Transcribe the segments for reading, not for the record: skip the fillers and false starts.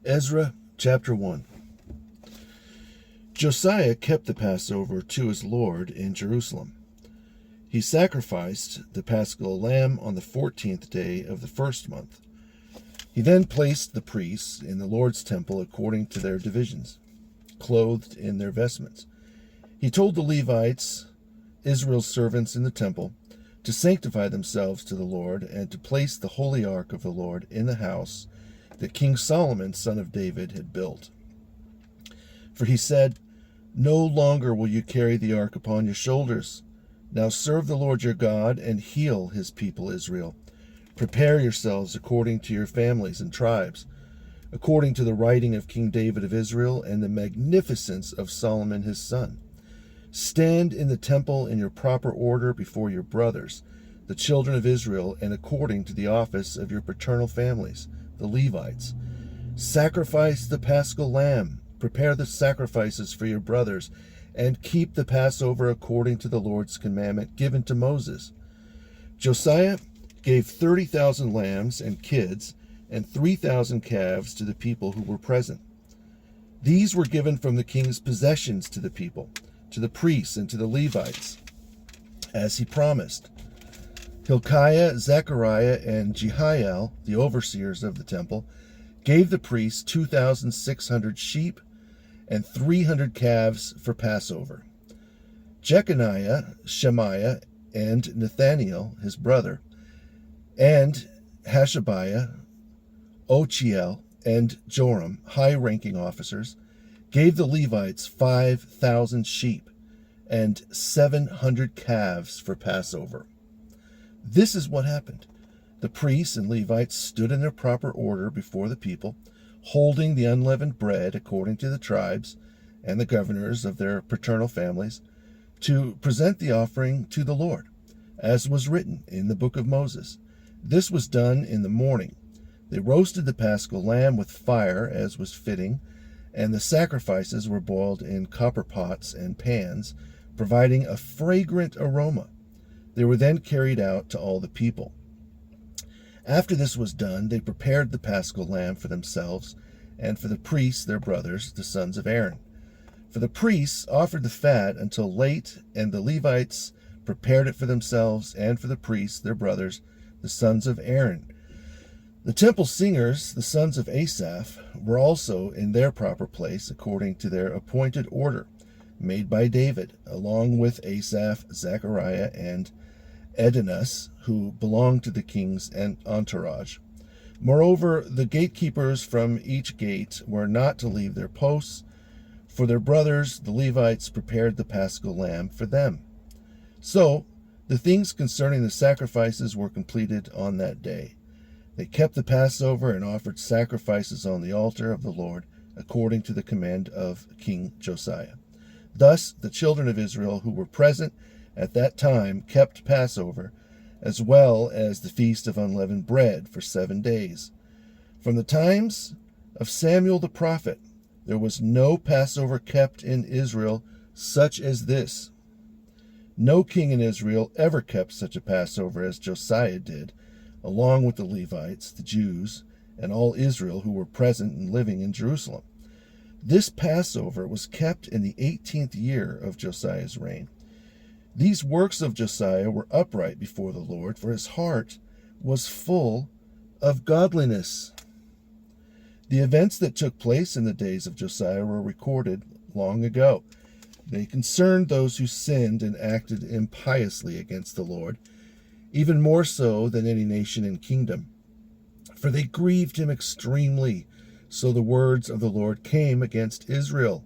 Ezra chapter 1. Josiah kept the Passover to his Lord in Jerusalem. He sacrificed the paschal lamb on the 14th day of the first month. He then placed the priests in the Lord's temple according to their divisions, clothed in their vestments. He told the Levites, Israel's servants in the temple, to sanctify themselves to the Lord and to place the holy ark of the Lord in the house that King Solomon, son of David, had built. For he said, "No longer will you carry the ark upon your shoulders. Now serve the Lord your God and heal his people Israel. Prepare yourselves according to your families and tribes, according to the writing of King David of Israel and the magnificence of Solomon his son. Stand in the temple in your proper order before your brothers, the children of Israel, and according to the office of your paternal families, the Levites. Sacrifice the paschal lamb, prepare the sacrifices for your brothers, and keep the Passover according to the Lord's commandment given to Moses." Josiah gave 30,000 lambs and kids and 3,000 calves to the people who were present. These were given from the king's possessions to the people, to the priests and to the Levites, as he promised. Hilkiah, Zechariah, and Jehiel, the overseers of the temple, gave the priests 2,600 sheep and 300 calves for Passover. Jeconiah, Shemaiah, and Nathaniel, his brother, and Hashabiah, Ochiel, and Joram, high-ranking officers, gave the Levites 5,000 sheep and 700 calves for Passover. This is what happened. The priests and Levites stood in their proper order before the people, holding the unleavened bread according to the tribes and the governors of their paternal families, to present the offering to the Lord, as was written in the book of Moses. This was done in the morning. They roasted the paschal lamb with fire, as was fitting, and the sacrifices were boiled in copper pots and pans, providing a fragrant aroma. They were then carried out to all the people. After this was done, they prepared the paschal lamb for themselves and for the priests, their brothers, the sons of Aaron. For the priests offered the fat until late, and the Levites prepared it for themselves and for the priests, their brothers, the sons of Aaron. The temple singers, the sons of Asaph, were also in their proper place according to their appointed order, made by David, along with Asaph, Zechariah, and Edinus, who belonged to the king's entourage. Moreover, the gatekeepers from each gate were not to leave their posts, for their brothers, the Levites, prepared the paschal lamb for them. So, the things concerning the sacrifices were completed on that day. They kept the Passover and offered sacrifices on the altar of the Lord, according to the command of King Josiah. Thus, the children of Israel who were present at that time kept Passover, as well as the Feast of Unleavened Bread, for 7 days. From the times of Samuel the prophet, there was no Passover kept in Israel such as this. No king in Israel ever kept such a Passover as Josiah did, along with the Levites, the Jews, and all Israel who were present and living in Jerusalem. This Passover was kept in the 18th year of Josiah's reign. These works of Josiah were upright before the Lord, for his heart was full of godliness. The events that took place in the days of Josiah were recorded long ago. They concerned those who sinned and acted impiously against the Lord, even more so than any nation and kingdom. For they grieved him extremely, so the words of the Lord came against Israel.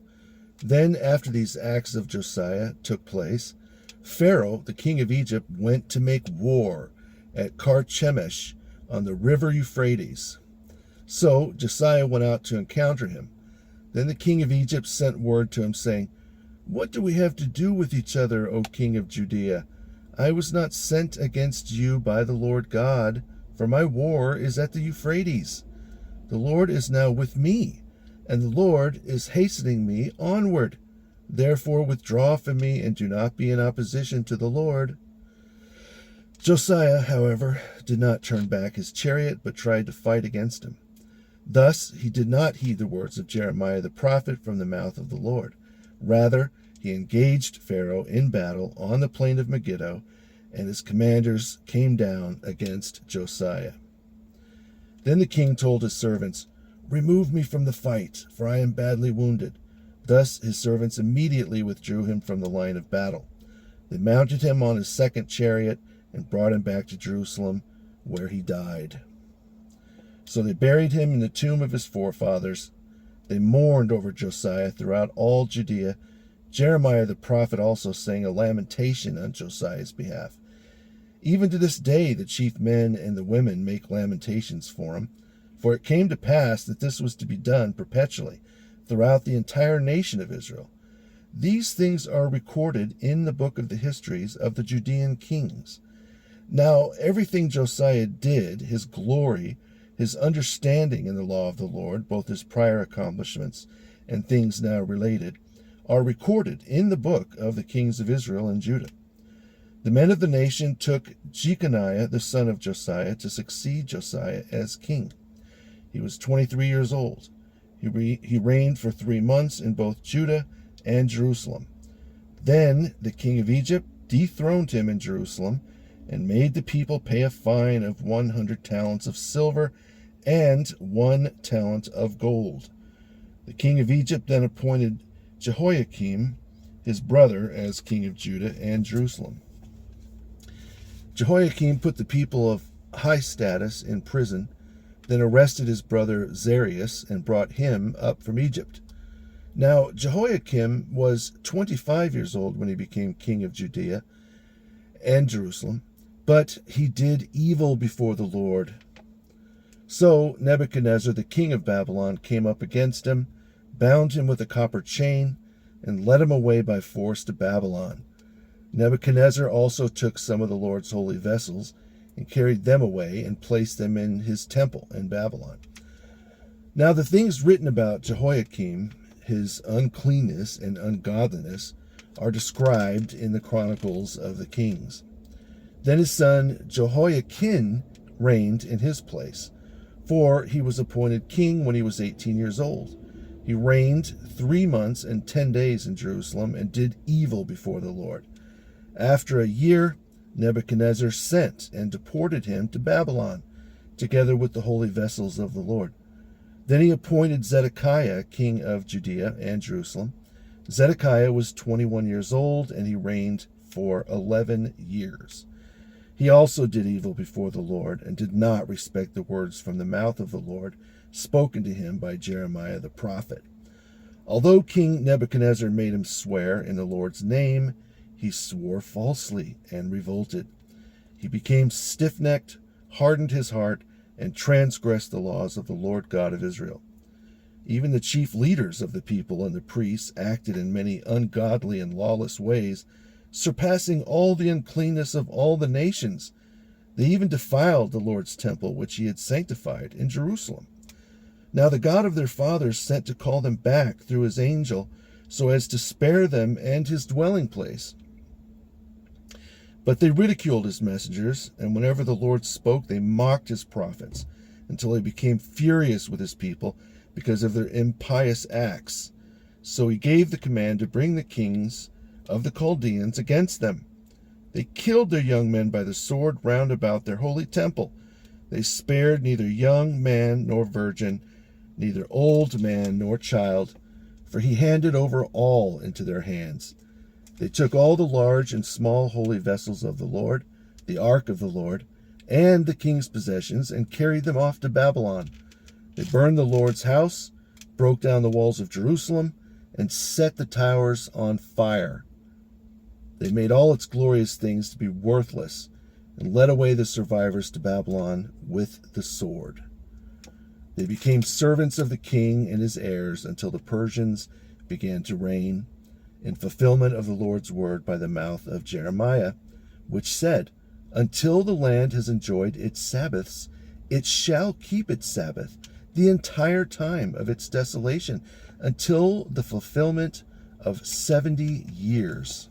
Then, after these acts of Josiah took place, Pharaoh, the king of Egypt, went to make war at Carchemish on the river Euphrates. So Josiah went out to encounter him. Then the king of Egypt sent word to him, saying, "What do we have to do with each other, O king of Judea? I was not sent against you by the Lord God, for my war is at the Euphrates. The Lord is now with me, and the Lord is hastening me onward. Therefore withdraw from me, and do not be in opposition to the Lord." Josiah, however, did not turn back his chariot, but tried to fight against him. Thus he did not heed the words of Jeremiah the prophet from the mouth of the Lord. Rather, he engaged Pharaoh in battle on the plain of Megiddo, and his commanders came down against Josiah. Then the king told his servants, "Remove me from the fight, for I am badly wounded." Thus his servants immediately withdrew him from the line of battle. They mounted him on his second chariot and brought him back to Jerusalem, where he died. So they buried him in the tomb of his forefathers. They mourned over Josiah throughout all Judea. Jeremiah the prophet also sang a lamentation on Josiah's behalf. Even to this day the chief men and the women make lamentations for him, for it came to pass that this was to be done perpetually throughout the entire nation of Israel. These things are recorded in the book of the histories of the Judean kings. Now everything Josiah did, his glory, his understanding in the law of the Lord, both his prior accomplishments and things now related, are recorded in the book of the kings of Israel and Judah. The men of the nation took Jeconiah the son of Josiah to succeed Josiah as king. He was 23 years old. He reigned for 3 months in both Judah and Jerusalem. Then the king of Egypt dethroned him in Jerusalem and made the people pay a fine of 100 talents of silver and 1 talent of gold. The king of Egypt then appointed Jehoiakim, his brother, as king of Judah and Jerusalem. Jehoiakim put the people of high status in prison, then arrested his brother Zarius and brought him up from Egypt. Now Jehoiakim was 25 years old when he became king of Judea and Jerusalem, but he did evil before the Lord. So Nebuchadnezzar, the king of Babylon, came up against him, bound him with a copper chain, and led him away by force to Babylon. Nebuchadnezzar also took some of the Lord's holy vessels and carried them away and placed them in his temple in Babylon. Now the things written about Jehoiakim, his uncleanness and ungodliness, are described in the Chronicles of the Kings. Then his son Jehoiakim reigned in his place, for he was appointed king when he was 18 years old. He reigned 3 months and 10 days in Jerusalem and did evil before the Lord. After a year, Nebuchadnezzar sent and deported him to Babylon, together with the holy vessels of the Lord. Then he appointed Zedekiah king of Judea and Jerusalem. Zedekiah was 21 years old, and he reigned for 11 years. He also did evil before the Lord, and did not respect the words from the mouth of the Lord, spoken to him by Jeremiah the prophet. Although King Nebuchadnezzar made him swear in the Lord's name, he swore falsely and revolted. He became stiff-necked, hardened his heart, and transgressed the laws of the Lord God of Israel. Even the chief leaders of the people and the priests acted in many ungodly and lawless ways, surpassing all the uncleanness of all the nations. They even defiled the Lord's temple, which he had sanctified in Jerusalem. Now the God of their fathers sent to call them back through his angel, so as to spare them and his dwelling place. But they ridiculed his messengers, and whenever the Lord spoke, they mocked his prophets, until he became furious with his people because of their impious acts. So he gave the command to bring the kings of the Chaldeans against them. They killed their young men by the sword round about their holy temple. They spared neither young man nor virgin, neither old man nor child, for he handed over all into their hands. They took all the large and small holy vessels of the Lord, the ark of the Lord, and the king's possessions, and carried them off to Babylon. They burned the Lord's house, broke down the walls of Jerusalem, and set the towers on fire. They made all its glorious things to be worthless, and led away the survivors to Babylon with the sword. They became servants of the king and his heirs until the Persians began to reign, in fulfillment of the Lord's word by the mouth of Jeremiah, which said, "Until the land has enjoyed its Sabbaths, it shall keep its Sabbath the entire time of its desolation, until the fulfillment of 70 years.